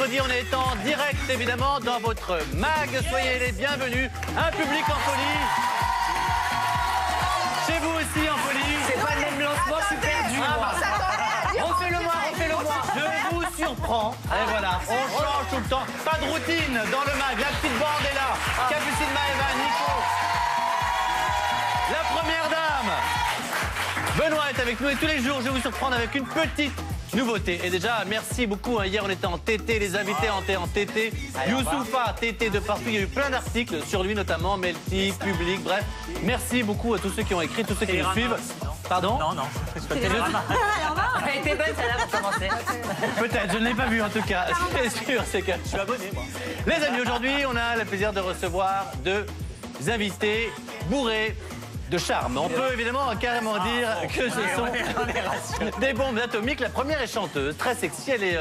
mercredi, on est en direct évidemment dans votre mag. Soyez les bienvenus. Un public en folie. Chez vous aussi en folie. C'est pas le même lancement, je suis perdu. Refais-le-moi. Je vous surprends. Et voilà, on change tout le temps. Pas de routine dans le mag. La petite bande est là. Capucine, Maëva, Nico. La première dame. Benoît est avec nous et tous les jours, je vais vous surprendre avec une petite nouveauté. Et déjà, merci beaucoup. Hier, on était en TT, les invités étaient en TT. Youssoufa, TT de partout. Il y a eu plein d'articles sur lui, notamment Melty, Public, bref. Merci beaucoup à tous ceux qui ont écrit, tous ceux qui nous suivent. Pardon ? Non. Elle a été bonne, celle-là, pour commencer. Peut-être, je ne l'ai pas vu en tout cas. Ce qui est sûr, c'est que Je suis abonné, moi. les amis, aujourd'hui, on a le plaisir de recevoir deux invités bourrés de charme. On peut évidemment carrément dire que ce sont des bombes atomiques. La première est chanteuse, très sexy. Elle est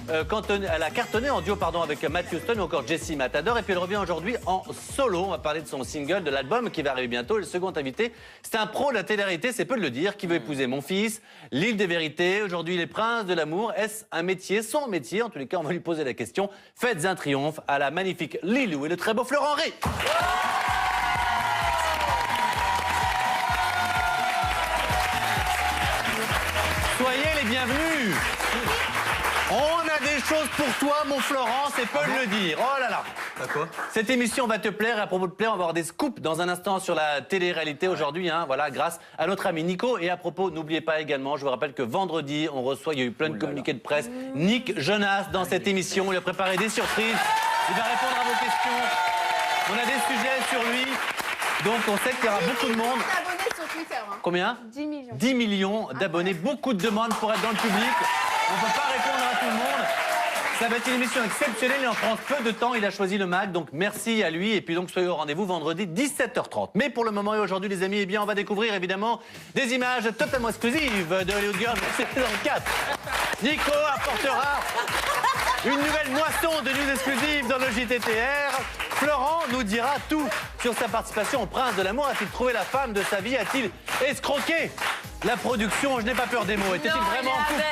elle a cartonné en duo avec Matthew Stone ou encore Jessie Matador. Et puis elle revient aujourd'hui en solo. On va parler de son single, de l'album qui va arriver bientôt. Et le second invité, c'est un pro de la télé-réalité, c'est peu de le dire, qui veut épouser mon fils. L'île des vérités. Aujourd'hui, les princes de l'amour. Est-ce un métier, son métier? En tous les cas, on va lui poser la question. Faites un triomphe à la magnifique Lilou et le très beau Florent Rey. Soyez les bienvenus. On a des choses pour toi, mon Florent, c'est peu de le dire. Oh là là. D'accord. Cette émission va te plaire et à propos de plaire, on va avoir des scoops dans un instant sur la télé-réalité aujourd'hui, voilà, grâce à notre ami Nico. Et à propos, n'oubliez pas également, je vous rappelle que vendredi, on reçoit, il y a eu plein de communiqués de presse, Nick Jonas dans cette émission. Il a préparé des surprises, il va répondre à vos questions. On a des sujets sur lui, donc on sait qu'il y aura beaucoup de monde. Combien ? 10 millions. 10 millions d'abonnés, beaucoup de demandes pour être dans le public. On ne peut pas répondre à tout le monde. Ça va être une émission exceptionnelle, il en prend peu de temps, il a choisi le mag, donc merci à lui. Et puis donc soyez au rendez-vous vendredi 17h30. Mais pour le moment et aujourd'hui les amis, on va découvrir évidemment des images totalement exclusives de Hollywood Girls saison 4. Nico apportera une nouvelle moisson de news exclusives dans le JTTR. Florent nous dira tout sur sa participation au Prince de l'amour. A-t-il trouvé la femme de sa vie? A-t-il escroqué la production? Je n'ai pas peur des mots. Était-il vraiment en couple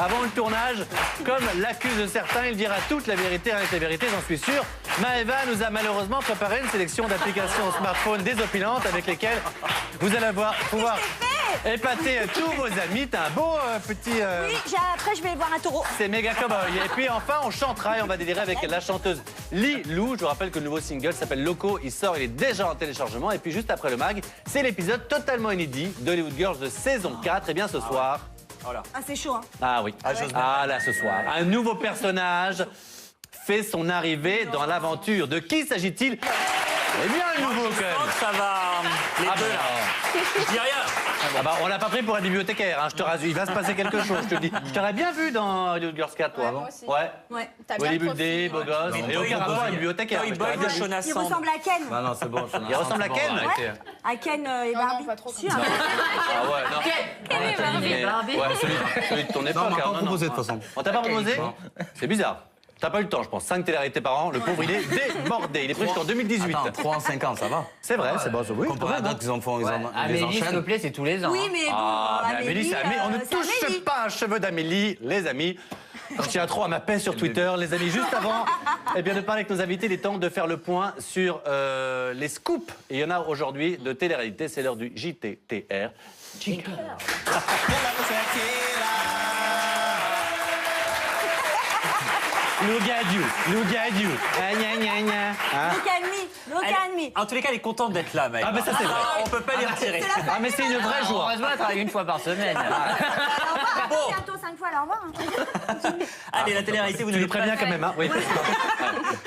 avant le tournage? Comme l'accusent certains, il dira toute la vérité avec la vérité, j'en suis sûr. Maëva nous a malheureusement préparé une sélection d'applications smartphone désopilantes avec lesquelles vous allez pouvoir épater tous vos amis. T'as un beau petit... Oui, après je vais voir un taureau. C'est méga cowboy. Et puis enfin, on chantera et on va délirer avec la chanteuse Lilou. Je vous rappelle que le nouveau single s'appelle Loco. Il sort, il est déjà en téléchargement. Et puis juste après le mag, c'est l'épisode totalement inédit d'Hollywood Girls de saison 4. Et bien ce soir... Ah, c'est chaud, hein. Ah oui. Ah là, ce soir. Un nouveau personnage fait son arrivée dans l'aventure. De qui s'agit-il? Eh bien, un nouveau quand même. Ça va. Les deux, là. Je dis rien. Ah bah, on l'a pas pris pour un bibliothécaire, je te rassure. Il va se passer quelque chose, je te dis. Je t'aurais bien vu dans Hollywood Girls 4, toi. Ouais, moi aussi. Ouais. T'as bien bodybuildé, beau gosse. Et aucun rapport avec un bibliothécaire. Toy je t'aurais Boy bien de vu. Shona Il Sand. ressemble à Ken. Ah non, c'est bon. Il ressemble à Ken? À Ken et Barbie. pas trop. Si, Ah ouais, non. Ken et Barbie. Ouais, celui de ton époque. Non, on m'a pas non. proposé de toute façon. On t'a pas proposé? C'est bizarre. T'as pas eu le temps, je pense. 5 télé-réalités par an, le pauvre, il est débordé. Il est pris jusqu'en 2018. Attends, 3 en 5 ans, ça va. C'est vrai, c'est bon. Oui, Comparé à d'autres qu'ils en font, ils les Amélie, s'il te enchaînent. plaît, c'est tous les ans. Oui, mais bon, Ah, mais Amélie, c'est Amélie. On ne c'est touche Amélie. pas un cheveu d'Amélie, les amis. Je tiens trop à ma paix sur Twitter, les amis. Juste avant de parler avec nos invités, il est temps de faire le point sur les scoops. Et il y en a aujourd'hui de télé-réalité. C'est l'heure du JTTR. Look at you, look at you. Gna, gna, gna. Hein? Look at me. En tous les cas, elle est contente d'être là, mec. Ah, mais ça, c'est vrai. On peut pas les retirer. Ah, mais c'est une vraie joie. Heureusement, elle travaille une fois par semaine. Bon. Bientôt 5 fois, au revoir. Allez, la télé-réalité, vous Tu n'avez le préviens quand même, hein? Oui.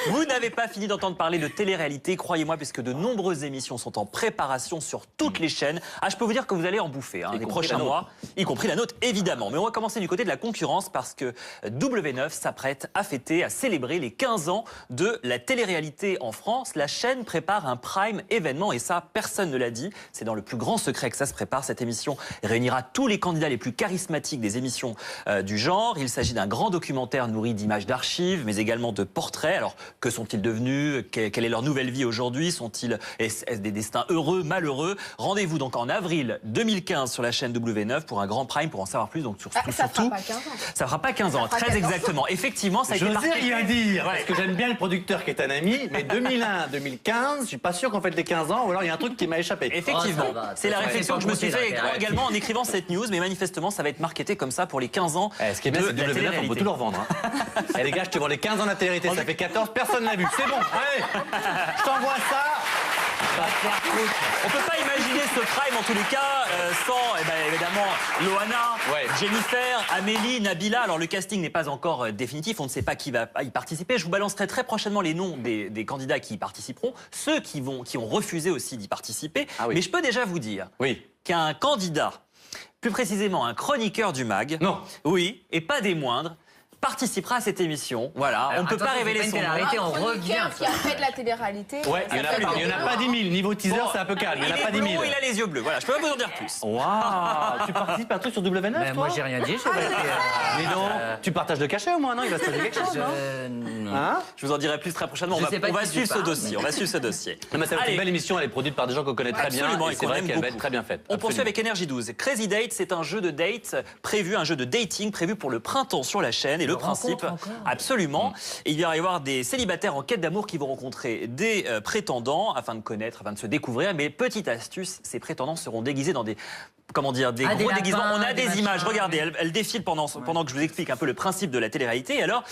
Vous n'avez pas fini d'entendre parler de télé-réalité, croyez-moi, puisque de nombreuses émissions sont en préparation sur toutes les chaînes. Ah, je peux vous dire que vous allez en bouffer les prochains mois, y compris la nôtre, évidemment. Mais on va commencer du côté de la concurrence parce que W9 s'apprête à fêter, à célébrer les 15 ans de la télé-réalité en France. La chaîne chaîne prépare un prime événement et ça, personne ne l'a dit. C'est dans le plus grand secret que ça se prépare. Cette émission réunira tous les candidats les plus charismatiques des émissions du genre. Il s'agit d'un grand documentaire nourri d'images d'archives, mais également de portraits. Alors, que sont-ils devenus? Quelle est leur nouvelle vie aujourd'hui? Sont-ils des destins heureux, malheureux? Rendez-vous donc en avril 2015 sur la chaîne W9 pour un grand prime pour en savoir plus. Donc, Ça fera pas 15 ans. Ça fera pas 15 ans, très exactement. Effectivement, ça a Je été n'osais marqué. rien dire, Ouais. parce que j'aime bien le producteur qui est un ami, mais 2001, 2015, je suis pas sûr qu'on fête les 15 ans, ou alors il y a un truc qui m'a échappé. Effectivement, Oh, ça va. c'est la Ouais, réflexion que je me suis c'est pas fait monté, là, également en écrivant cette news, mais manifestement, ça va être marketé comme ça pour les 15 ans. Ce qui est bien, c'est de la W9, on peut télé-réalité. tout leur vendre. Hein. Eh, les gars, je te vends les 15 ans de la télé-réalité, ça fait 14, personne l'a vu. C'est bon, allez, je t'envoie ça. On peut pas imaginer ce prime en tous les cas sans évidemment Loana, Ouais. Jennifer, Amélie, Nabila. Alors le casting n'est pas encore définitif, on ne sait pas qui va y participer. Je vous balancerai très prochainement les noms des candidats qui y participeront, ceux qui ont refusé aussi d'y participer. Ah oui. Mais je peux déjà vous dire Oui. qu'un candidat, plus précisément un chroniqueur du MAG, Non. oui, et pas des moindres, participera à cette émission. Voilà, on ne peut pas révéler son nom. Arrêtez, on revient. Chroniqueur qui a fait de la télé-réalité. Ouais, il n'y en a pas 10 000. Niveau teaser, c'est un peu calme. Il n'y en a pas 10 000. blond, il a les yeux bleus. Voilà, je peux pas vous en dire plus. Waouh, tu participes à un truc sur W9, Mais toi moi, j'ai rien dit. J'ai pas été, Dis donc, tu partages le cachet au moins, non? Il va se passer quelque chose, non? non. Hein? Je vous en dirai plus très prochainement. Je On sais pas va de qui suivre tu ce parles, dossier. mais- On va suivre ce dossier. Non, mais ça va être Allez. une belle émission, elle est produite par des gens qu'on connaît très bien. Absolument, Et et c'est qu'on vrai aime qu'elle va beaucoup. être très bien faite. On poursuit Absolument. avec Energy 12. Crazy Date, c'est un jeu de date prévu, un jeu de dating prévu pour le printemps sur la chaîne. Et le principe, absolument, il va y avoir des célibataires en quête d'amour qui vont rencontrer des prétendants afin de connaître, afin de se découvrir. Mais petite astuce, ces prétendants seront déguisés dans des... Comment dire, des Ah, gros des déguisements. lapins, On a des des machins. images, regardez, elles défilent pendant que je vous explique un peu le principe de la télé-réalité. Et alors,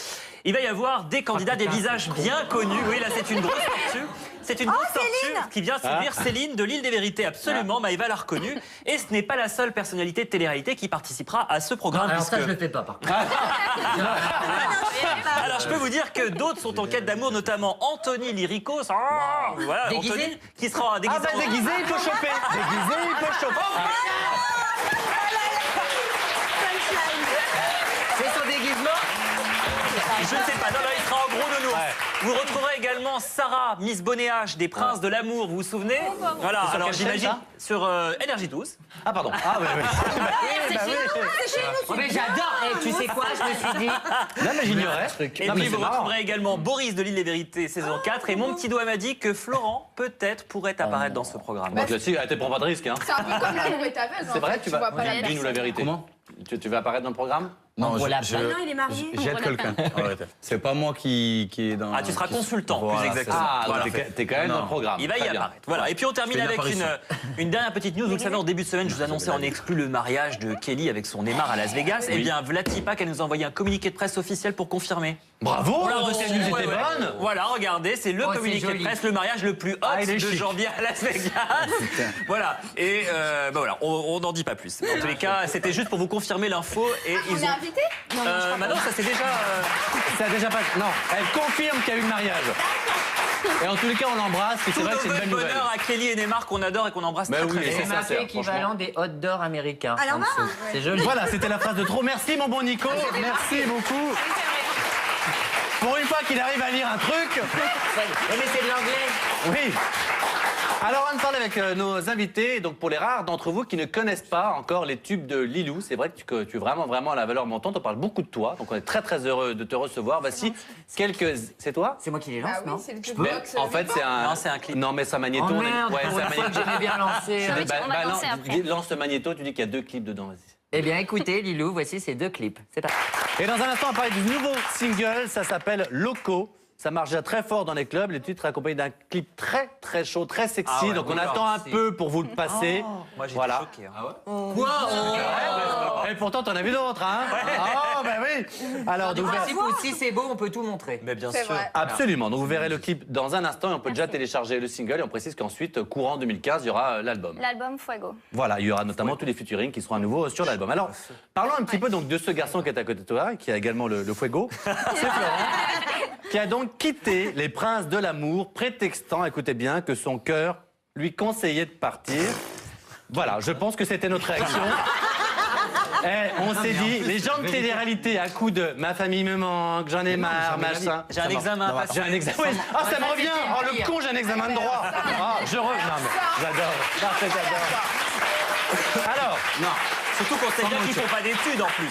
il va y avoir des candidats, des visages bien connus. Oui, là, c'est une grosse tortue. C'est une grosse tortue qui vient séduire Céline de l'île des Vérités. Absolument, Maëva l'a reconnue. Et ce n'est pas la seule personnalité de télé-réalité qui participera à ce programme. Alors ça, puisque- je le fais pas, par contre. Alors, je peux vous dire que d'autres sont en quête d'amour, notamment Anthony Lyricos. Voilà, Déguisé Anthony, qui sera déguisé. Ah bah déguisé, il peut choper. Déguisé, il peut choper. C'est son déguisement. Je ne sais pas, non, il sera en gros nounours. Vous retrouverez également Sarah, Miss Bonnet-H, des Princes de l'amour, vous vous souvenez? Voilà, C'est sur alors quelle chaîne, j'imagine ça sur Energy 12. Ah pardon. Ah oui, oui. Bah oui. Oh, mais j'adore. Et tu sais quoi, je me suis dit. Non mais j'ignorais. Et Non, mais puis c'est vous marrant. retrouverez également Boris de l'île des Vérités, saison 4. Et mon petit doigt m'a dit que Florent, peut-être, pourrait apparaître dans ce programme. Donc là-dessus, t'es prends pas de risque. Hein. C'est un peu comme l'amour est aveugle. C'est vrai, tu vas. vois pas la Dis-nous la vérité. Comment? Tu vas apparaître dans le programme? Non, Voilà. Ah Non, il est marié. j'aide quelqu'un. C'est pas moi qui est dans... Ah, tu seras consultant, plus Voilà, exactement. Ah, Voilà. donc t'es quand même dans le programme. Il va y Très bien. apparaître. Voilà. Et puis on termine Je fais une avec une dernière petite news. Vous le savez, en début de semaine, je vous annonçais en exclu le mariage de Kelly avec son Neymar à Las Vegas. Eh bien, Vlatipak a nous envoyé un communiqué de presse officiel pour confirmer. Bravo, On l'a cette reçu, news ouais, était ouais. bonne. Voilà, regardez, c'est le Oh, c'est communiqué de joli. presse, le mariage le plus hot Ah, il est de chic. janvier à Las Vegas. Voilà. Et voilà, on n'en dit pas plus. En tous les cas, c'était juste pour vous confirmer l'info. Et On ils est ont. invité? Maintenant, ça c'est déjà. Ça a déjà pas. Non, elle confirme qu'il y a eu le mariage. Et en tous les cas, on l'embrasse. Et c'est Tout vrai que c'est une le belle nouvelle. bonheur à Kelly et Neymar qu'on adore et qu'on embrasse Bah très, oui, très et fort. c'est C'est sincère, marqué équivalent des hot d'or américains. Alors, en dessous. C'est joli. Voilà, c'était la phrase de trop. Merci, mon bon Nico. Merci beaucoup. Pour une fois qu'il arrive à lire un truc. Mais c'est de l'anglais. Oui. Alors, on va parler avec nos invités. Donc, pour les rares d'entre vous qui ne connaissent pas encore les tubes de Lilou, c'est vrai que tu es vraiment à la valeur montante. On parle beaucoup de toi. Donc, on est très heureux de te recevoir. Voici quelques. C'est toi? C'est moi qui les lance, Ah oui, non c'est le Je jeu peux de Mais boxe. en fait, c'est un. Non, c'est un clip. Non, mais c'est un magnéto. Oh on est- merde, Ouais, pour c'est un une fois que magnéto. j'aimais bien lancer. On va danser après. Lance le magnéto, tu dis qu'il y a 2 clips dedans. Vas-y. Eh bien, écoutez, Lilou, voici ces 2 clips. C'est parti. Et dans un instant, on va parler du nouveau single. Ça s'appelle Loco. Ça marche déjà très fort dans les clubs. Le titre est accompagné d'un clip très chaud, très sexy. Ah ouais, Donc on oui, attend un c'est- peu pour vous le passer. Moi, j'ai Voilà. été choqué. hein. Quoi Et pourtant, t'en as vu d'autres, hein? Oh, ben oui. Alors, Du donc, principe où si c'est beau, on peut tout montrer. Mais bien C'est sûr. vrai. absolument. Donc vous verrez le clip dans un instant et on peut déjà télécharger le single. Et on précise qu'ensuite, courant 2015, il y aura l'album. L'album Fuego. Voilà, il y aura notamment tous les featuring qui seront à nouveau sur l'album. Alors, parlons un petit peu donc de ce garçon qui est à côté de toi, qui a également le fuego. C'est Florent, qui a donc quitté les Princes de l'amour, prétextant, écoutez bien, que son cœur lui conseillait de partir. Voilà, je pense que c'était notre réaction. On s'est dit, les gens de télé-réalité à coup de ma famille me manque, j'en ai marre, machin. J'ai un examen à passer. J'ai un examen. Ah, ça me revient. Oh, le con, j'ai un examen de droit. Ah, je Non, mais j'adore. Non, j'adore. Alors, Non. Surtout qu'on sait bien qu'ils font pas d'études en plus.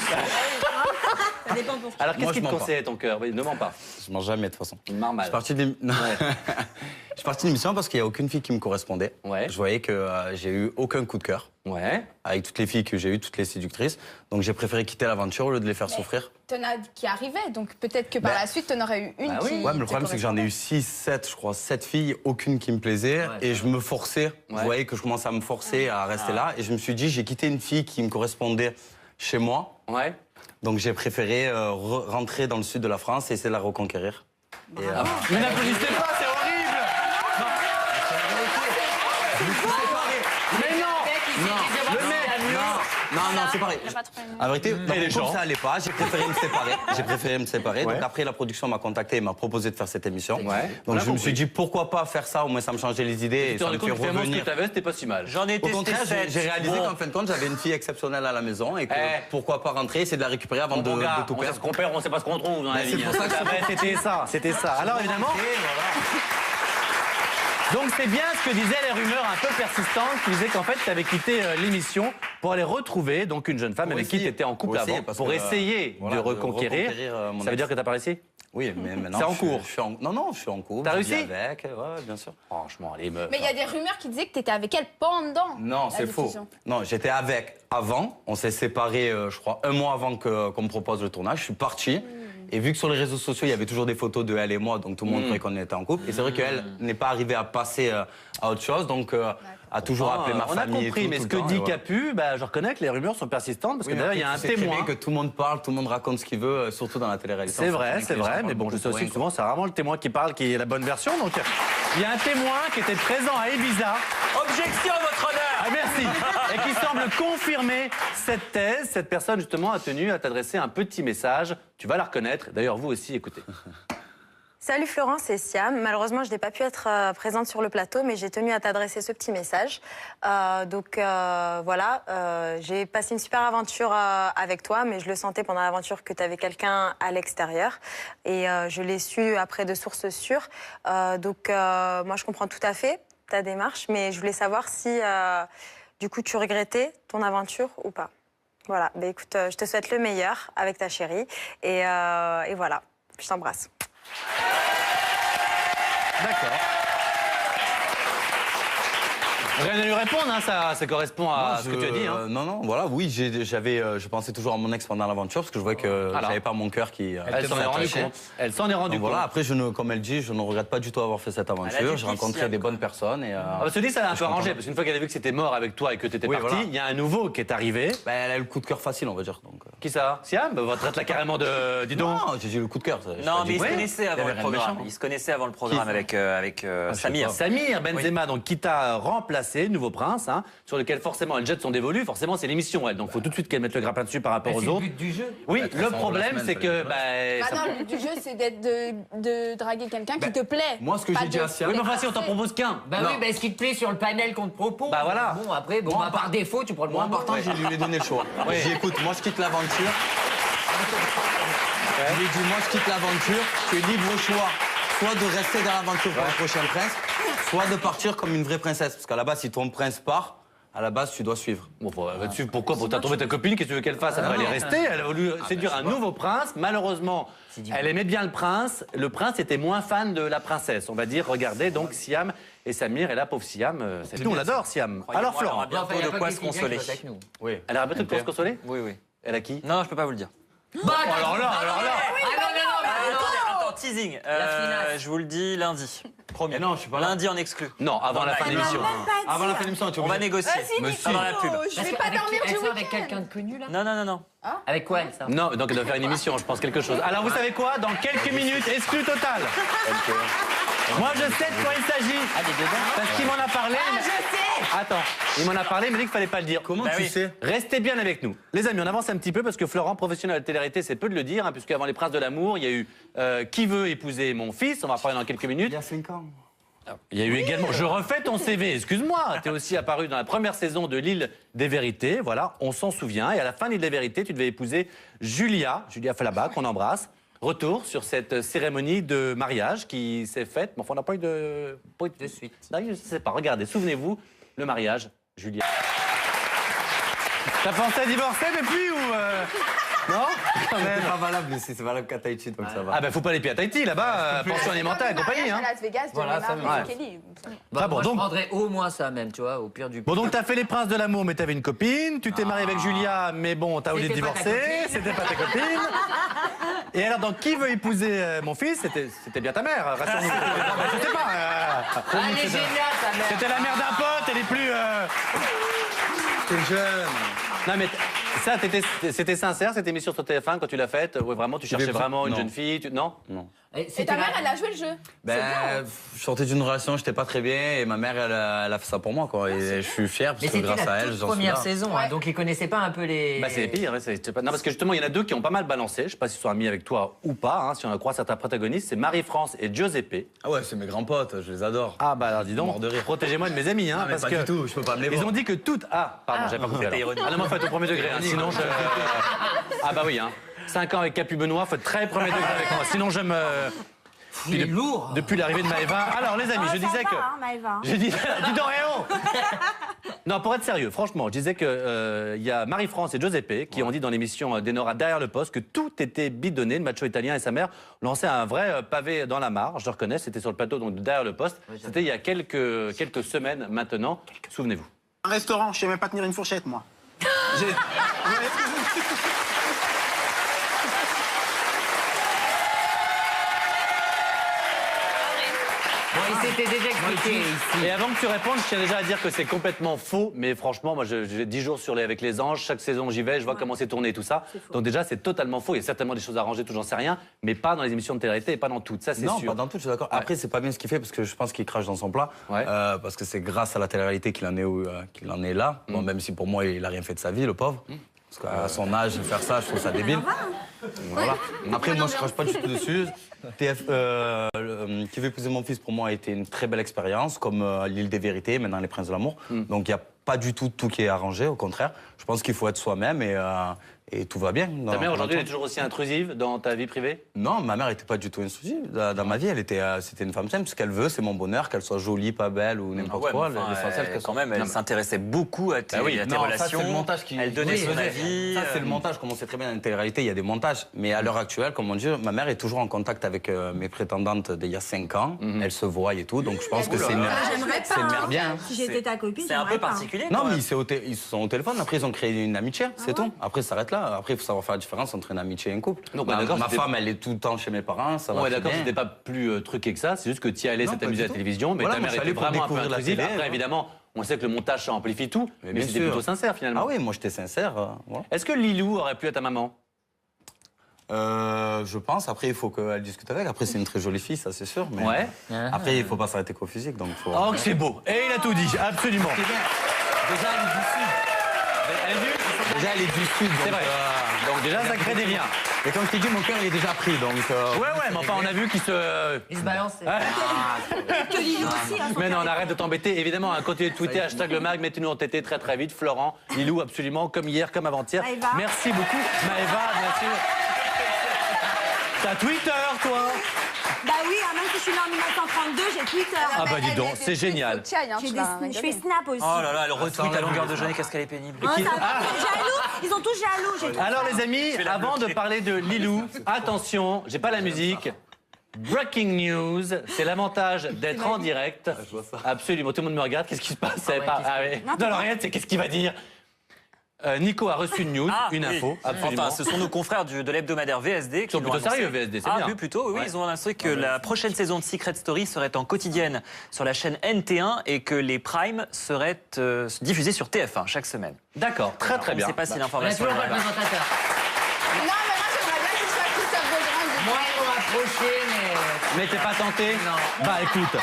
Ça dépend pour qui. alors qu'est-ce Moi, qui te je mens conseille ton cœur? Oui, ne mens pas. Je mange jamais de toute façon. Il marre mal. Je suis parti de l'ém- Je suis parti de l'émission parce qu'il n'y a aucune fille qui me correspondait. Ouais. Je voyais que j'ai eu aucun coup de cœur Ouais. avec toutes les filles que j'ai eues, toutes les séductrices. Donc j'ai préféré quitter l'aventure au lieu de les faire souffrir. T'en as qui arrivaient, donc peut-être que par Bah. la suite, t'en aurais eu une Bah oui. qui. Ouais, mais le te problème, c'est que j'en ai eu 6, 7, je crois, 7 filles, aucune qui me plaisait. Et je me forçais. Ouais. Je voyais que je commençais à me forcer à rester là. Et je me suis dit, j'ai quitté une fille qui me correspondait chez moi. Ouais. Donc j'ai préféré rentrer dans le sud de la France et essayer de la reconquérir. Et, Mais n'applaudissez pas, c'est horrible. Mais non. Le mec. Non, c'est pareil. J'ai pas trop aimé. En vérité, dans les mon gens. couple, ça allait pas. J'ai préféré me séparer. Ouais. Donc après, la production m'a contacté et m'a proposé de faire cette émission. Ouais. On Donc a je me compris. suis dit, pourquoi pas faire ça? Au moins, ça me changeait les idées et Tu te ça rends me compte fait que finalement, ce que revenir. t'avais, c'était pas si mal. J'en ai Au testé contraire, 7. j'ai réalisé Bon. qu'en fin de compte, j'avais une fille exceptionnelle à la maison et que Eh. pourquoi pas rentrer, essayer de la récupérer avant Bon, de gars, tout on sait perdre. ce qu'on perd, on sait pas ce qu'on trouve dans la Ben, vie. c'est pour ça que Ah ben, c'était ça. Alors évidemment, donc c'est bien ce que disaient les rumeurs un peu persistantes qui disaient qu'en fait tu avais quitté l'émission pour aller retrouver donc une jeune femme Pour avec qui tu essayer. étais en couple Pour essayer, avant, parce pour que, essayer voilà, de de reconquérir. reconquérir, mon Ça veut ex. dire que t'as pas réussi? Oui, mais maintenant. C'est en je suis- cours. je suis en- Non, je suis en cours. T'as je réussi vis avec, ouais, bien sûr. Franchement, les meufs. Mais il y a des rumeurs qui disaient que t'étais avec elle pendant. Non, la c'est faux. diffusion. Non, j'étais avec avant. On s'est séparés, je crois, un mois avant qu'on me propose le tournage. Je suis parti. Et vu que sur les réseaux sociaux, il y avait toujours des photos de elle et moi, donc tout le monde croyait qu'on était en couple. Et c'est vrai qu'elle n'est pas arrivée à passer à autre chose, donc a toujours appelé ma on a famille. compris, et tout, mais tout ce le que temps, dit et voilà. Capu, bah, je reconnais que les rumeurs sont persistantes parce que Oui, mais d'ailleurs il y a un après, tu sais très témoin. bien que tout le monde parle, tout le monde raconte ce qu'il veut, surtout dans la télé-réalité. C'est On vrai, s'en c'est fout, vrai, on mais parle bon, je beaucoup sais aussi pour que rien, souvent c'est rarement le témoin qui parle qui est la bonne version. Donc il y a un témoin qui était présent à Ibiza. Objection, votre honneur. Ah, merci. Et qui semble confirmer cette thèse. Cette personne, justement, a tenu à t'adresser un petit message. Tu vas la reconnaître. D'ailleurs, vous aussi, écoutez. Salut Florence, c'est Siam. Malheureusement, je n'ai pas pu être présente sur le plateau, mais j'ai tenu à t'adresser ce petit message. Voilà, j'ai passé une super aventure avec toi, mais je le sentais pendant l'aventure que tu avais quelqu'un à l'extérieur. Et je l'ai su après de sources sûres. Moi, je comprends tout à fait ta démarche, mais je voulais savoir si, du coup, tu regrettais ton aventure ou pas. Voilà, bah, écoute, je te souhaite le meilleur avec ta chérie. Et voilà, je t'embrasse. D'accord. Rien à lui répondre, hein, ça correspond à Moi, ce que tu as dit. Hein. Non, voilà, oui, je pensais toujours à mon ex pendant l'aventure parce que je voyais que Voilà. j'avais pas mon cœur qui. Elle s'en est rendue attachait. compte. Elle s'en est rendue Donc compte. voilà, après, comme elle dit, je ne regrette pas du tout avoir fait cette Elle a aventure. du J'ai rencontré fiel, des quoi. bonnes personnes et. Ah bah, cela dit, ça l'a un je peu suis arrangé, content. parce qu'une fois qu'elle a vu que c'était mort avec toi et que tu étais Oui, parti, voilà. il y a un nouveau qui est arrivé. Bah, elle a eu le coup de cœur facile, on va dire. Donc, Qui ça? Siam? Bah, on traite là carrément de... Dis donc. Non, j'ai dit le coup de cœur. j'ai Non, pas mais dit- ils se Ouais. connaissaient Il y avant avait le rien de programme. méchant. Ils se connaissaient avant le programme avec je sais Samir. pas. Samir Benzema, donc qui t'a remplacé, nouveau prince, hein, sur lequel forcément elle jette son dévolu. Forcément, c'est l'émission, elle. Donc, faut tout de suite qu'elle mette le grappin dessus par rapport aux C'est le autres. but du jeu. Oui, Bah, de toute le façon, problème, la c'est semaine, que. fallait Bah, Ah ça- non, le but du jeu, c'est de draguer quelqu'un qui te plaît. moi, ce que Pas j'ai dit de- à Siam- Oui, mais enfin, si on t'en propose qu'un. Bah Non. oui, bah, ce qui te plaît sur le panel qu'on te propose. Bah voilà. Bon, après, bon, Moi, bah, par défaut, tu prends le Moi, en moins bon. partant, je lui ai donné le choix. Oui. J'ai dit, écoute, moi, je quitte l'aventure. Je lui ai dit, moi, je quitte l'aventure. Tu es libre au choix, soit de rester dans l'aventure pour le prochain prince, soit de partir comme une vraie princesse. Parce qu'à la base, si ton prince part, à la base, tu dois suivre. Bon, elle va te suivre. Pourquoi? Pour t'as trouvé ta copine, qu'est-ce que tu veux qu'elle fasse? Elle va aller rester. Elle a voulu séduire un nouveau prince. Malheureusement, elle aimait bien le prince. Le prince était moins fan de la princesse. On va dire, regardez, donc Siam et Samir. Et là, pauvre Siam, c'est tout. On l'adore, Siam. Croyez-moi, Alors, Florent, elle aura bientôt Enfin, y a de pas quoi que se les Tunisiens consoler. qui votent avec nous. Oui. elle a peut-être pour se consoler? Oui, oui. Elle a qui? Non, je peux pas vous le dire. Bah, alors là. Ah non, non, non, Attends, teasing. finale. Je vous le dis lundi. Promis. Mais non, je suis pas là. Lundi en exclu. Non, avant la fin de live. l'émission. Avant la fin de l'émission, tu es On va obligé. négocier. Monsieur. Pendant la pub. Je vais pas dormir Elle du sort avec week-end. quelqu'un de connu, là Non, non, non, non. Avec quoi, elle, ça Non, donc elle doit faire une émission, je pense, quelque chose. Alors, vous savez quoi? Dans quelques minutes, exclu total. Moi, je sais de quoi il s'agit. Parce qu'il m'en a parlé. Ah, je sais. Attends, il m'en a parlé, il m'a dit qu'il fallait pas le dire. Comment Bah tu oui. sais? Restez bien avec nous. Les amis, on avance un petit peu parce que Florent, professionnel de télé-réalité, c'est peu de le dire, hein, puisque avant les Princes de l'amour, il y a eu Qui veut épouser mon fils? On va en parler dans quelques minutes. Il y a 5 ans. Il y a eu également. Je refais ton CV, excuse-moi. Tu es aussi apparu dans la première saison de l'Île des Vérités. Voilà, on s'en souvient. Et à la fin de l'Île des Vérités, tu devais épouser Julia Falaba, qu'on embrasse. Retour sur cette cérémonie de mariage qui s'est faite. Mais enfin, on n'a pas eu de suite. Non, je ne sais pas. Regardez, souvenez-vous, le mariage, Julia. T'as pensé à divorcer depuis ou. Non? C'est pas valable ici, c'est valable qu'à Tahiti, donc ça va. Ah ben faut pas aller plus à Tahiti, là-bas, pension alimentaire et compagnie. À Hein. Las Vegas, de Voilà, ça Neymar me- et Kelly. Ah bon, Moi, donc- je prendrais au moins ça même, tu vois, au pire du Bon, donc t'as fait les princes de l'amour, mais t'avais une copine. Tu t'es marié avec Julia, mais bon, t'as oublié de C'était pas ta divorcer. copine. C'était pas ta copine. Et alors, donc, qui veut épouser mon fils? C'était bien ta mère, rassure-nous. Non, mais je sais pas. Elle est géniale, ta mère. C'était la mère d'un pote, elle est plus. T'es jeune. Non, mais ça, c'était sincère, cette émission sur TF1 quand tu l'as faite? Ouais, vraiment, tu cherchais vraiment une Non. jeune fille? Non? Non. Et Et ta mère, elle a joué le jeu. Ben, je sortais d'une relation, j'étais pas très bien, et ma mère, elle a fait ça pour moi, quoi. Et je suis fier, Mais parce que c'était grâce à la elle, toute j'en suis première là. saison, hein, donc ils connaissaient pas un peu les... Bah c'est pire, non parce que justement il y en a deux qui ont pas mal balancé, je sais pas s'ils sont amis avec toi ou pas, hein, si on en croit certains protagonistes, c'est Marie-France et Giuseppe. Ah ouais, c'est mes grands potes, je les adore. Ah bah alors dis donc, Mort de rire. protégez-moi de mes amis, hein, Ah, mais parce pas que du tout, je peux pas me les ils voir. ont dit que toutes... Ah, pardon, j'avais pas compris alors. ironique. Ah non, mais faites au premier degré, hein, sinon je... Ah bah oui, hein. 5 ans avec Capu Benoît, faites très premier degré avec moi, sinon je me... Il est lourd. Depuis l'arrivée de Maëva. Alors les amis, je disais que... Je dis, dis donc, eh oh. Non, pour être sérieux, franchement, je disais que y a Marie-France et Giuseppe qui ont dit dans l'émission d'Enora Derrière le poste que tout était bidonné. Le macho italien et sa mère lançaient un vrai pavé dans la mare. Je le reconnais, c'était sur le plateau donc de Derrière le poste. C'était il y a quelques semaines maintenant. Souvenez-vous. Un restaurant, je sais même pas tenir une fourchette, moi. J'ai- Bon, il s'était déjà expliqué ici. Et avant que tu répondes, je tiens déjà à dire que c'est complètement faux. Mais franchement, moi, j'ai 10 jours avec les anges. Chaque saison, j'y vais, je vois comment c'est tourné et tout ça. Donc déjà, c'est totalement faux. Il y a certainement des choses à ranger, tout, j'en sais rien. Mais pas dans les émissions de télé-réalité et pas dans toutes. Ça, c'est Non, sûr. pas dans tout, je suis d'accord. Après, c'est pas bien ce qu'il fait parce que je pense qu'il crache dans son plat. Ouais. Parce que c'est grâce à la télé-réalité qu'il en est là. Bon, même si pour moi, il a rien fait de sa vie, le pauvre. Parce qu'à son âge, faire ça, je trouve ça débile. Voilà. Après, moi, je crache pas du tout dessus. Qui veut épouser mon fils, pour moi, a été une très belle expérience, comme l'île des vérités, maintenant les princes de l'amour. Donc, il n'y a pas du tout tout qui est arrangé, au contraire. Je pense qu'il faut être soi-même et tout va bien. Ta mère, aujourd'hui, elle est toujours aussi intrusive dans ta vie privée? Non, ma mère n'était pas du tout intrusive. Dans ma vie, c'était une femme simple. Ce qu'elle veut, c'est mon bonheur, qu'elle soit jolie, pas belle ou n'importe quoi. L'essentiel, qu'elle quand soit- même, elle Non, s'intéressait beaucoup à tes, Bah oui. à tes non, relations. ça, c'est le montage qui... Elle donnait son faisait. avis. Ça, c'est le montage. Comme on sait très bien, dans la télé-réalité, il y a des montages. Mais à l'heure actuelle, comme on dit, ma mère est toujours en contact avec mes prétendantes d'il y a 5 ans. Elles se voient et tout. Donc, je pense que c'est une... J'aimerais C'est une pas. mère bien. Si j'étais ta copine, C'est un peu j'aimerais pas. particulier. Non, quand mais même. ils se sont au téléphone. Après, ils ont créé une amitié. C'est tout. Après, ça s'arrête là. Après, il faut savoir faire la différence entre une amitié et un couple. Donc, ma d'accord, ma c'était- femme, elle est tout le temps chez mes parents. Ça va Ouais, très d'accord, bien. c'était pas plus truqué que ça. C'est juste que tu y allais, Non, ça pas t'amusait à du la tout. télévision, mais Voilà, ta moi, mère je suis était allé pour vraiment un peu découvrir la intrusive. télé, Après, voilà. évidemment, on sait que le montage, ça amplifie tout, mais bien c'était sûr. plutôt sincère, finalement. Ah oui, moi, j'étais sincère. Voilà. Est-ce que Lilou aurait pu être ta maman? Je pense. Après, il faut qu'elle discute avec. Après, c'est une très jolie fille, ça, c'est sûr. Mais Ouais. après, il faut pas s'arrêter qu'au physique. Donc, faut... Oh, que c'est beau. Et il a tout dit, absolument. Déjà, elle est du sud. Elle est venue? Déjà, elle est du sud. C'est vrai. Donc déjà, ça crée des liens. Et comme je t'ai dit, mon cœur, il est déjà pris. Donc, Ouais, mais enfin, on a vu qu'il se... Il se balance. Que Lilou aussi, hein, son Mais non, cœur on arrête de t'embêter. Évidemment, à continuer de tweeter hashtag le mag, mettez-nous en TT très très vite. Florent, Lilou, absolument, comme hier, comme avant-hier. Maëva. Merci beaucoup. Maëva, bien sûr. T'as Twitter, toi? Bah oui, hein, même si je suis née en 1932, j'ai Twitter. Ah bah dis donc, c'est génial. J'ai je fais Snap aussi. Oh là là, elle retweet à longueur de journée, qu'est-ce qu'elle est pénible. Hein, ça va, jaloux. Ils sont tous jaloux. j'ai tout Alors ça. les amis, avant de parler de Lilou, attention, j'ai pas la musique. Breaking news, c'est l'avantage d'être en direct. Absolument, tout le monde me regarde, qu'est-ce qui se passe? ouais, Non, alors rien, c'est qu'est-ce qu'il va dire? Nico a reçu une news, une oui. info, absolument. Enfin, ce sont nos confrères de l'hebdomadaire VSD qui sont l'ont plutôt annoncé. sérieux, VSD, c'est Ah, bien. oui, plutôt, oui, Ouais. ils ont annoncé que la prochaine saison de Secret Story serait en quotidienne sur la chaîne NT1 et que les primes seraient diffusés sur TF1 chaque semaine. D'accord, très très On ne bien. sait pas si On a l'information toujours pas est le vraie. présentateur. Non, mais moi, j'aimerais bien que ce soit Christophe Beaugrand. Moi, ils m'ont approché, Mais t'es pas tenté? Non. Bah écoute,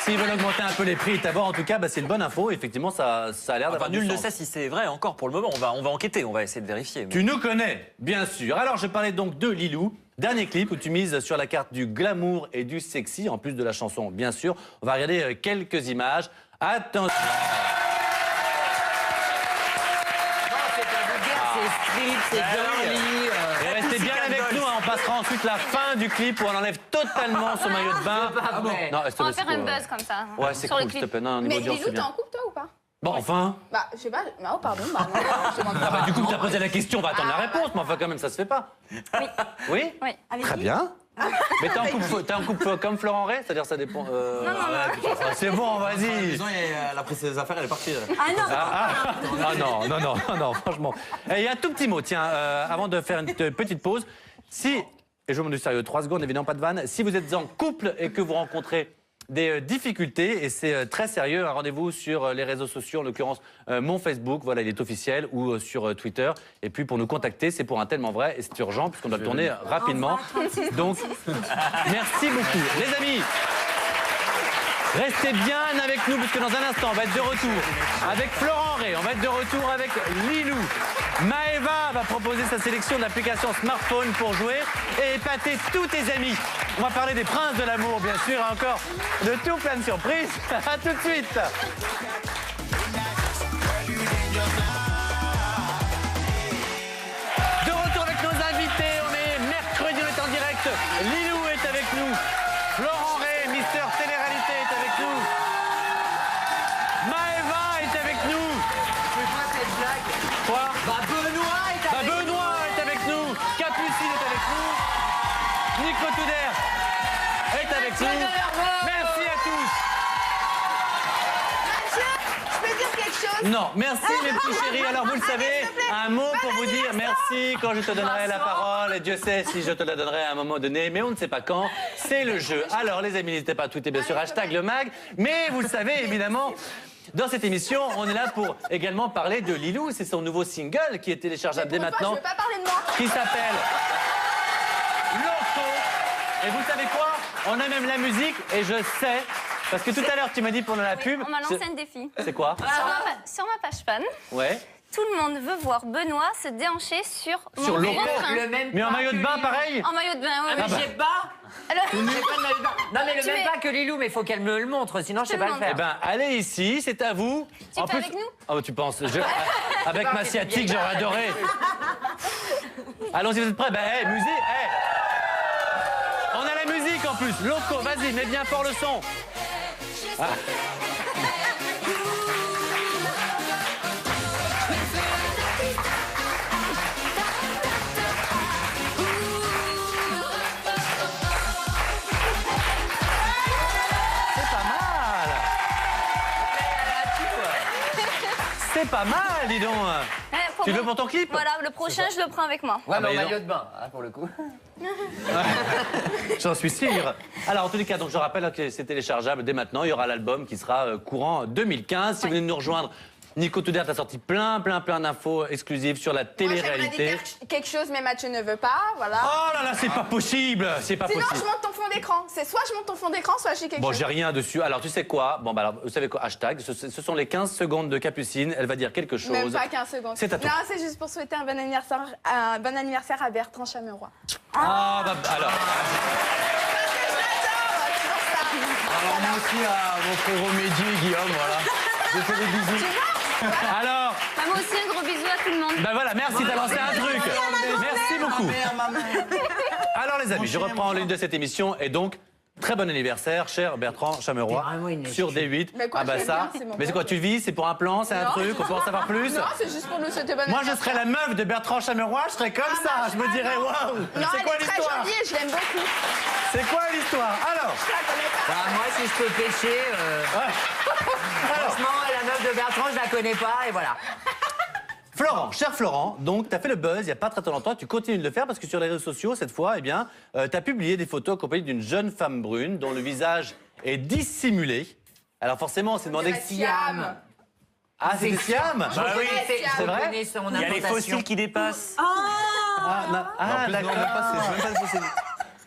s'ils veulent augmenter un peu les prix et t'avoir, en tout cas, bah, c'est une bonne info. Effectivement, ça a l'air d'avoir Enfin, nul du ne sens. sait si c'est vrai encore pour le moment. On va enquêter, on va essayer de vérifier. mais- Tu nous connais, bien sûr. Alors, je parlais donc de Lilou. Dernier clip où tu mises sur la carte du glamour et du sexy, en plus de la chanson, bien sûr. On va regarder quelques images. Attention. c'est strip, c'est girly. Et restez bien avec nous, hein. On passera ensuite la fin du clip où on enlève totalement son maillot de bain. pas vrai. Non, s'il te On va plaît, faire c'est un cool. buzz comme ça. Ouais, c'est sur cool, le s'il te clip. plaît. Non, niveau Mais audience, Lilou, c'est t'es bien. en couple toi ou pas? Bon, enfin. Bah, je sais pas. Oh, pardon. Bah, non, je demande Ah pas. bah, du coup, tu as posé la question, on va attendre la réponse, mais enfin, quand même, ça se fait pas. Oui. Oui. Oui. Très bien. Mais t'es en couple comme Florent Ray, c'est-à-dire ça dépend. C'est bon, vas-y. Disons, elle a pris ses affaires, elle est partie. Ah non, Ah non, franchement. Et il y a un tout petit mot, tiens, avant de faire une petite pause. Si, et je vous demande du sérieux, 3 secondes, évidemment, pas de vanne. Si vous êtes en couple et que vous rencontrez des difficultés, et c'est très sérieux, un rendez-vous sur les réseaux sociaux, en l'occurrence mon Facebook, voilà, il est officiel, ou sur Twitter. Et puis pour nous contacter, c'est pour un tellement vrai, et c'est urgent, puisqu'on doit le tourner rapidement. Donc, merci beaucoup. Les amis, restez bien avec nous, puisque dans un instant, on va être de retour avec Florent Ray, on va être de retour avec Lilou. Maëva va proposer sa sélection d'applications smartphone pour jouer et épater tous tes amis. On va parler des princes de l'amour, bien sûr, et encore de tout plein de surprises. À tout de suite. De retour avec nos invités, on est mercredi, on est en direct. Lilou est avec nous. Florent Ray, Mister Télé-réalité est avec nous. Maëva est avec nous. C'est quoi cette blague? Quoi? Bah, Benoît est Bah, avec Benoît est avec nous. Capucine est avec nous. Nico Touder est avec nous. Merci à tous. Je peux dire quelque chose? Non, merci mes petits chéris. Alors vous le savez, un mot pour vous dire merci quand je te donnerai la parole. Et Dieu sait si je te la donnerai à un moment donné, mais on ne sait pas quand. C'est le jeu. Alors les amis, n'hésitez pas à tweeter bien sûr hashtag le mag. Mais vous le savez évidemment. Dans cette émission, on est là pour également parler de Lilou. C'est son nouveau single qui est téléchargeable dès maintenant, Je veux pas parler de moi. qui s'appelle Loco. Et vous savez quoi? On a même la musique et je sais, parce que tout à l'heure tu m'as dit pendant la pub. On m'a lancé un défi. C'est quoi? Sur ma page fan, Ouais. tout le monde veut voir Benoît se déhancher sur Sur mon Loco. refrain. Le même Mais en pas maillot que de bain Lilou. pareil? En maillot de bain, oui. Mais j'ai pas. Alors, J'ai pas de maillot de bain. Non, mais le Tu même mets- pas que Lilou, mais il faut qu'elle me le montre, sinon je sais te pas le le montre. Eh faire. ben, allez ici, c'est à vous. Tu fais avec nous? Oh, tu penses avec ma sciatique, j'aurais adoré. Allons-y, vous êtes prêts? Ben, hey, musique, hey. On a la musique en plus. Loco, vas-y, mets bien fort le son. Ah. C'est pas mal. C'est pas mal, dis donc. Tu le veux pour ton clip? Voilà, le prochain, je le prends avec moi. Ouais, mais en mais non. maillot de bain, hein, pour le coup. J'en suis sûr. Alors, en tous les cas, donc, je rappelle que c'est téléchargeable dès maintenant. Il y aura l'album qui sera courant 2015. Si vous venez de nous rejoindre, Nico Touder a sorti plein d'infos exclusives sur la Moi, j'aimerais télé-réalité. dire quelque chose, mais Mathieu ne veut pas, voilà. Oh là là, c'est pas possible. C'est pas Sinon, possible. je monte ton fond d'écran. C'est soit je monte ton fond d'écran, soit je fais quelque Bon, chose. j'ai rien dessus. Alors, tu sais quoi? Bon, bah, alors, vous savez quoi? Hashtag. Ce sont les 15 secondes de Capucine. Elle va dire quelque chose. Même pas 15 secondes. C'est à toi. Non, c'est juste pour souhaiter un bon anniversaire à Bertrand Chameroy. Ah, bah, alors. Alors moi aussi à mon frérot Mehdi et Guillaume, voilà. Je fais des bisous. Alors, Bah, moi aussi, un gros bisou à tout le monde. bah voilà, merci, t'as lancé un truc. Merci beaucoup. Alors les amis, je reprends l'une de cette émission et donc très bon anniversaire, cher Bertrand Chameroy, T'es vraiment une sur D8. Mais quoi, Ah bah je ça. l'aime bien, c'est mon Mais c'est quoi, tu le vis? C'est pour un plan? C'est un Non. truc? On peut en savoir plus? Non, c'est juste pour nous souhaiter bon Moi, je anniversaire. serais la meuf de Bertrand Chameroy, je serais comme ça. Je me dirais waouh. Non, C'est quoi elle est très l'histoire? gentille et je l'aime beaucoup. C'est quoi l'histoire? Alors. Je la connais pas. Bah, moi, si je peux pêcher, franchement, la meuf de Bertrand, je la connais pas, et voilà. Florent, cher Florent, donc tu as fait le buzz il n'y a pas très longtemps, tu continues de le faire parce que sur les réseaux sociaux, cette fois, eh bien, tu as publié des photos accompagnées d'une jeune femme brune dont le visage est dissimulé. Alors forcément, on s'est demandé... Siam. Ah, c'est Siam? Bah oui, c'est vrai? connais son Il y a les implantation. fossiles qui dépassent. Oh d'accord.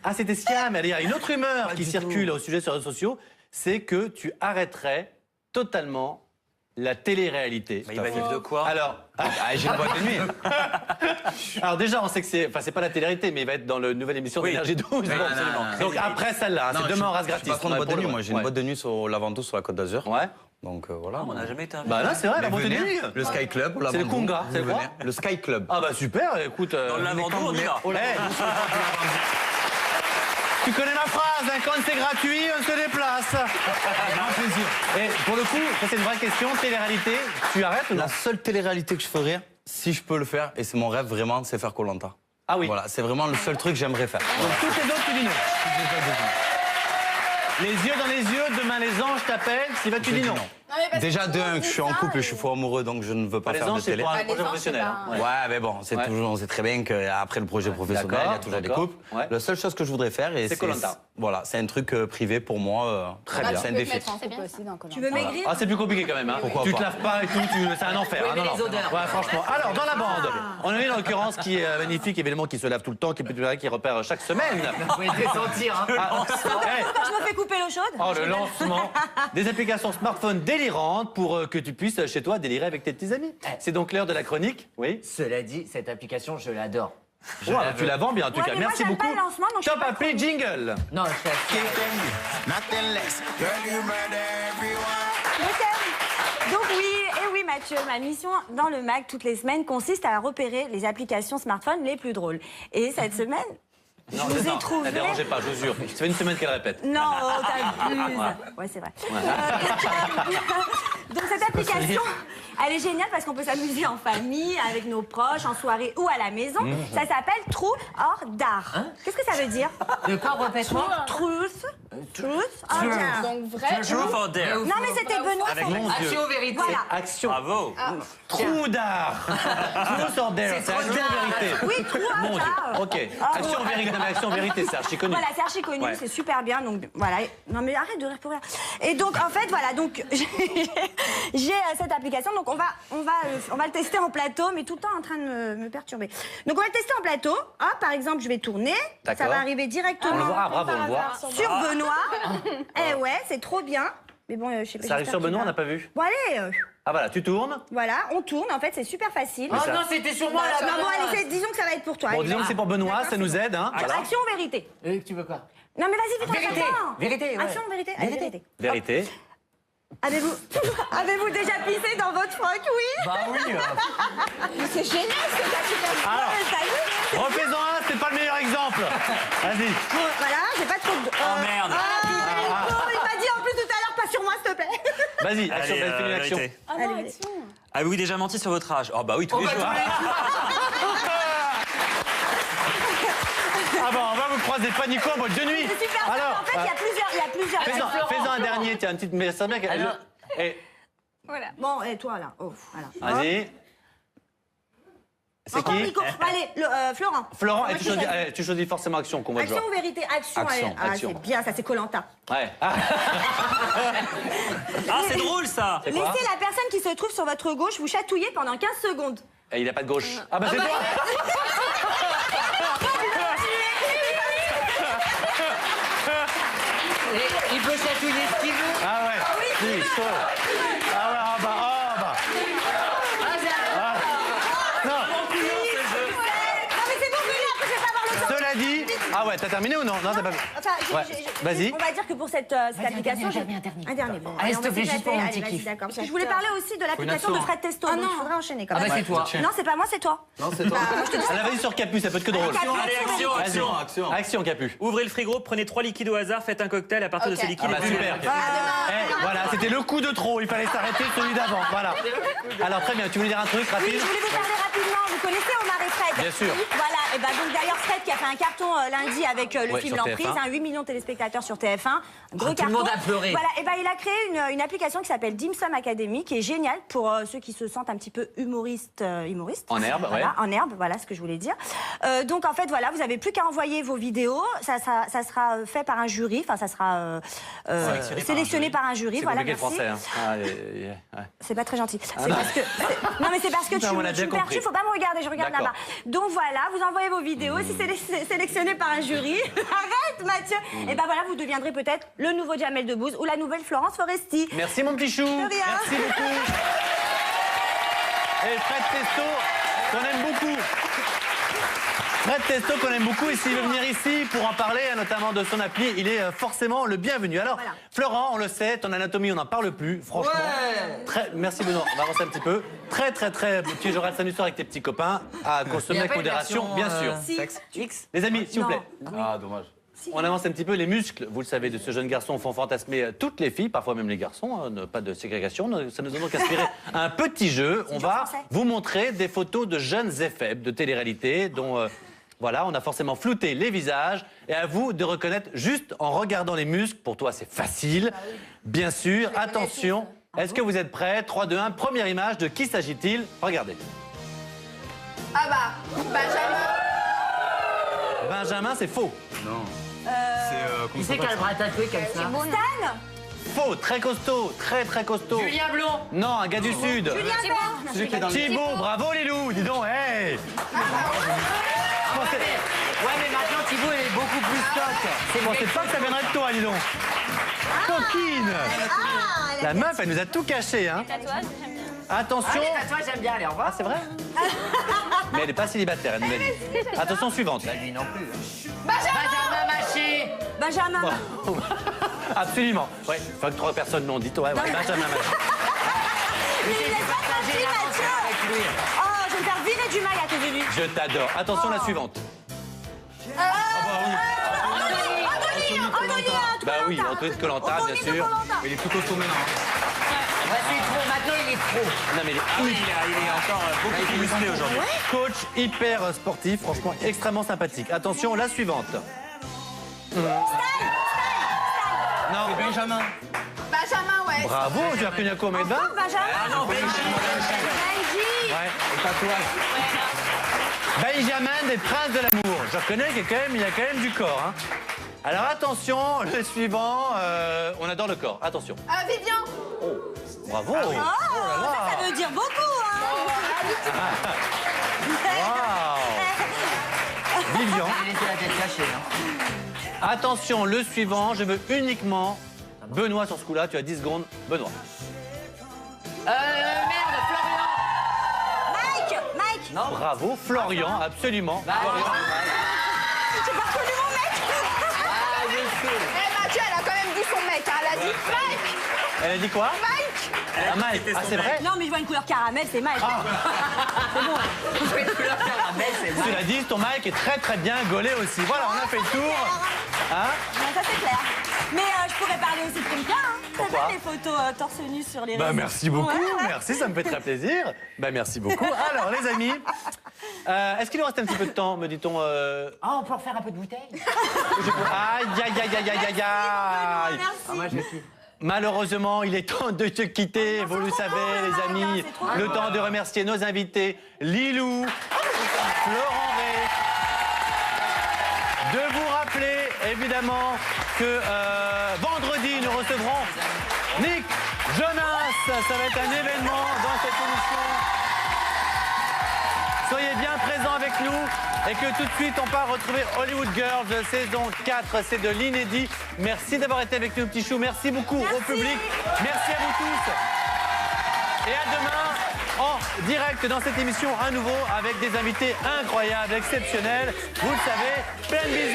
Ah, c'était Siam. Mais il y a une autre rumeur qui circule au sujet sur les réseaux sociaux, c'est que tu arrêterais totalement la télé-réalité. Mais il va vivre de quoi? Alors, j'ai une boîte de nuit. alors déjà, on sait que c'est pas la télé-réalité, mais il va être dans la nouvelle émission d'Énergie 12. Bon, absolument. Donc après celle-là, c'est demain en race gratis. Je suis pas de boîte de nuit, moi j'ai une boîte de nuit sur l'Aventoux, sur la Côte d'Azur. Ouais. Donc voilà. On n'a jamais été invité. Bah là, c'est vrai, la boîte de nuit. Le Sky Club. C'est le Conga, c'est quoi? Le Sky Club. Ah bah super, écoute. Dans l'Aventoux, on y va. Tu connais ma phrase, hein, quand c'est gratuit, on se déplace. Grand plaisir. Et pour le coup, ça c'est une vraie question, télé-réalité, tu arrêtes ou non? La seule télé-réalité que je ferais, si je peux le faire, et c'est mon rêve vraiment, c'est faire Koh-Lanta. Ah oui. Voilà, c'est vraiment le seul truc que j'aimerais faire. Donc toutes les autres, tu dis non. Les yeux dans les yeux, demain les anges t'appellent, si va tu dis non. Déjà de un, que je suis en couple et je suis fou amoureux, donc je ne veux pas Les faire de anges, c'est télé. pour un projet professionnel. Hein. Ouais, mais bon, c'est toujours, on sait très bien qu'après le projet professionnel, il y a toujours des couples. Ouais. La seule chose que je voudrais faire, et c'est Koh-Lanta. Voilà, c'est un truc privé pour moi. Très bien, c'est un défi. Tu veux maigrir? Ah, c'est plus compliqué quand même. Hein. Pourquoi tu pas. te laves pas et tout, c'est un enfer. Oui, hein, mais non, les non. odeurs. Ouais, franchement. Alors, dans la bande, on a une en l'occurrence qui est magnifique, évidemment, qui se lave tout le temps, qui repère chaque semaine. Vous pouvez te sentir. Hein. Ah, hey. Quand je me fais couper l'eau chaude? Oh, le lancement des applications smartphone délirantes pour que tu puisses, chez toi, délirer avec tes petits amis. C'est donc l'heure de la chronique. Oui. Cela dit, cette application, je l'adore. Ouais, tu la vends bien, en tout Ouais, cas. mais moi, Merci j'aime pas beaucoup. le lancement, donc je Top sais pas appli jingle. Non, je t'assure. Je t'aime. Donc oui, et oui Mathieu, ma mission dans le MAG toutes les semaines consiste à repérer les applications smartphone les plus drôles. Et cette semaine, je vous ai trouvé... Ne dérangez pas, je vous jure. Ça fait une semaine qu'elle répète. Non, oh, t'abuses. Ouais, c'est vrai. Donc cette application, elle est géniale parce qu'on peut s'amuser en famille, avec nos proches, en soirée ou à la maison. Ça s'appelle True or Dare. Qu'est-ce que ça veut dire? De quoi, répète-moi? Truth or Dare. Donc vrai. Truth or dare. Non mais c'était Benoît. Avec son- mon Dieu. Action vérité. Voilà. Action. Bravo. Trou d'art. Trou or dare. C'est action vérité. Oui, True or Mon Dieu. Dare. Ok. Action vérité. Non, mais action vérité, c'est archi connu. Voilà, c'est archi connu, Ouais. c'est super bien. Donc voilà. Non mais arrête de rire pour rien. Et donc en fait voilà, donc j'ai cette application. Donc on va le tester en plateau, mais tout le temps en train de me perturber. Donc on va le tester en plateau. Hop, par exemple, je vais tourner. Ça D'accord. va arriver On le directement voit. Ah, bravo, on le voit. sur Benoît. Eh ouais, c'est trop bien. Mais bon, je sais pas. Ça arrive j'espère sur qu'il Benoît, va- on n'a pas vu. Bon allez. Ah voilà, tu tournes. Voilà, on tourne. En fait, c'est super facile. Oh non, c'était sur moi là. Non, bon, allez, disons que ça va être pour toi. Bon, Allez, disons que c'est pour Benoît, ça nous aide. Hein. Voilà. Action ou vérité? Tu veux quoi? Non mais vas-y, vite, Vérité. attends. Vérité, ouais. Action ou vérité? Allez, vérité. Vérité. Avez-vous déjà pissé dans votre froc? Oui. Bah oui. C'est génial cette application. Alors, T'as vu? refais-en un, c'est pas le meilleur exemple. Vas-y. Voilà, j'ai pas trop de... Oh merde. Il m'a dit en plus tout à l'heure, pas sur moi, s'il te plaît. Vas-y, action, Allez, fais une action. vérité. Ah non, action. Avez-vous déjà menti sur votre âge? Oh bah oui, tous les jours. Ah bon, on va vous croiser panico en boîte de nuit. C'est super simple. En fait, il y a plusieurs... Fais-en un dernier, tiens, un petit message. Alors- Voilà. Bon, et toi, là. Oh, voilà. Vas-y. C'est Encore qui Nico. Allez, Florent. Florent, Moi et qui choisis. tu choisis forcément action qu'on va Action jouer. ou vérité? Action. Action, allez. Ah, action. c'est bien, ça, c'est Koh-Lanta. Ouais. Ah. Ah, c'est drôle ça. C'est quoi? Laissez la personne qui se trouve sur votre gauche vous chatouiller pendant 15 secondes. Et il a pas de gauche. Ah bah c'est toi. Et il peut chatouiller ce qu'il veut. Ah ouais. Si, chaud. Ah ouais, ah bah. Non. Non, mais c'est bon, venez, après, je vais pas avoir le temps. Cela dit. Ah ouais, t'as terminé ou non? Non, t'as pas. Enfin, Ouais. Vas-y. On va dire que pour cette application... un dernier. Bon, Allez, on s'il te va plaît, s'éclater. juste pour mon Allez, petit vas-y, kiff. d'accord. Parce que je voulais parler aussi de l'application de Fred Testo. donc il faudrait enchaîner quand Ah même. bah c'est toi. Non, c'est pas moi, c'est toi. Non, c'est toi. Elle a vas-y sur Capu, ça peut être que drôle. Capu, Allez, action, Vas-y. action. Action. Action, Capu. Ouvrez le frigo, prenez 3 liquides au hasard, faites un cocktail à partir de Ok. ces liquides. Ah bah et buvez. super. Eh, voilà, c'était le coup de trop. Il fallait s'arrêter celui d'avant. Voilà. Alors très bien. Tu voulais dire un truc Oui, rapide? je voulais vous parler rapidement. Vous connaissez Omar et Fred? Bien sûr. Voilà, Et bah donc d'ailleurs Fred qui a fait un carton lundi avec le Ouais, film sur L'Emprise, TF1. 8 millions de téléspectateurs sur TF1, un gros tout le carton. monde a pleuré. Voilà, et bah il a créé une application qui s'appelle Dim Sum Academy, qui est géniale pour ceux qui se sentent un petit peu humoristes. En herbe, voilà, ouais. En herbe, voilà ce que je voulais dire. Donc en fait voilà, vous avez plus qu'à envoyer vos vidéos, ça sera fait par un jury, enfin ça sera sélectionné par un jury. C'est Voilà, compliqué le merci. français. Hein. Ouais. C'est pas très gentil. C'est parce que non mais c'est parce que Non, on a tu bien me compris. perturbes, faut pas me regarder, je regarde D'accord. là-bas. Donc voilà, vous envoyez vos vidéos, si c'est sélectionné par un jury, arrête Mathieu, et ben voilà, vous deviendrez peut-être le nouveau Jamel Debbouze ou la nouvelle Florence Foresti. Merci mon petit chou. De rien. Merci beaucoup. Et Fred Testo, qu'on aime beaucoup. Fred Testo, qu'on aime beaucoup, et s'il veut venir ici pour en parler, notamment de son appli, il est forcément le bienvenu. Alors, Voilà. Florent, on le sait, ton anatomie, on n'en parle plus, franchement. Merci Benoît, on va avancer un petit peu. Très petit journal samedi soir avec tes petits copains, à consommer avec modération, bien sûr. X. Les amis, s'il vous plaît. Ah, dommage. On avance un petit peu. Les muscles, vous le savez, de ce jeune garçon font fantasmer toutes les filles, parfois même les garçons. Hein, pas de ségrégation. Ça nous a donc inspiré un petit jeu. On va français. vous montrer des photos de jeunes éphèbes de télé-réalité dont, voilà, on a forcément flouté les visages. Et à vous de reconnaître juste en regardant les muscles. Pour toi, c'est facile. Bien sûr. Attention. Est-ce que vous êtes prêts? 3, 2, 1. Première image. De qui s'agit-il? Regardez. Ah bah, Benjamin. Benjamin, c'est faux. Non. Qui c'est qui a le bras tatoué comme ça? Stan, Faux. Très costaud. Très costaud. Julien Blond. Non, un gars du Sud. Julien Bert. Celui qui est dans le... Thibaut, bravo Lilou, dis donc, hey. Ouais, mais maintenant Thibaut est beaucoup plus stock. Je pensais pas que ça viendrait de toi, dis donc. Coquine. La meuf, elle nous a tout caché, hein. Attention. Les tatouages, j'aime bien, allez, au revoir. Ah, c'est vrai. Mais elle n'est pas célibataire, elle nous l'a dit. Attention suivante. Lui non plus. Benjamin Maché. Benjamin. Absolument. Ouais, faut que 3 personnes l'ont dit. Ouais, Benjamin. Mais il laisse pas tranquille, Mathieu. Avec lui. Oh, je vais me faire virer du mal à tes élus. Je t'adore. Attention la suivante. Anthony, Bah oui, Anthony de Koh-Lanta, bien sûr. Il est tout costaud maintenant. Bah, c'est trop, maintenant il est trop. Non mais Il est encore beaucoup plus musclé aujourd'hui. coach hyper sportif, franchement extrêmement sympathique. Attention, la suivante. Non, Benjamin. Benjamin, ouais. bravo, tu as reconnu un combien de bain? Benjamin. Ah non, Benji. Benji. Ouais, Benjamin des Princes de l'amour. Je reconnais qu'il y a quand même du corps. Hein. Alors attention, le suivant, on adore le corps. Attention. Vivian. Bravo. Oh, ça veut dire beaucoup, hein. Wow. Vivian. Il laissé la tête cachée. Hein. Attention, le suivant, je veux uniquement Benoît sur ce coup-là. Tu as 10 secondes. Benoît. Merde, Florian. Mike. Non. Bravo, Florian, absolument. Florian. J'ai pas reconnu mon mec. Ah, je sais. Eh, Mathieu, elle a quand même dit son mec. Hein. Elle a dit Mike. Elle a dit quoi? Mike. Ah, Mike. Ah, c'est vrai? Non, mais je vois une couleur caramel, c'est Mike. C'est bon. Je vais plus la faire la belle, c'est Tu l'as dit, ton Mike est très bien gaulé aussi. Voilà, on a fait le tour. Hein? Non, ça c'est clair. Mais je pourrais parler aussi de quelqu'un. Hein. T'as Pourquoi vu les photos torse nu sur les Bah réseaux? merci beaucoup, Ouais. merci, ça me fait très plaisir. Bah merci beaucoup. Alors les amis, est-ce qu'il nous reste un petit peu de temps, me dit-on Oh, on peut refaire un peu de bouteille? Aïe. Merci. Ah, moi, je suis. Malheureusement, il est temps de te quitter, vous le savez les amis. c'est trop Le temps de remercier nos invités, Lilou, Florent Ray. De vous rappeler évidemment que vendredi nous recevrons Nick Jonas. Ça va être un événement dans cette émission. Soyez bien présents avec nous et que tout de suite on part retrouver Hollywood Girls saison 4. C'est de l'inédit. Merci d'avoir été avec nous, petit chou. Merci beaucoup au public. Merci à vous tous. Et à demain en direct dans cette émission à nouveau avec des invités incroyables, exceptionnels. Vous le savez, plein de bisous.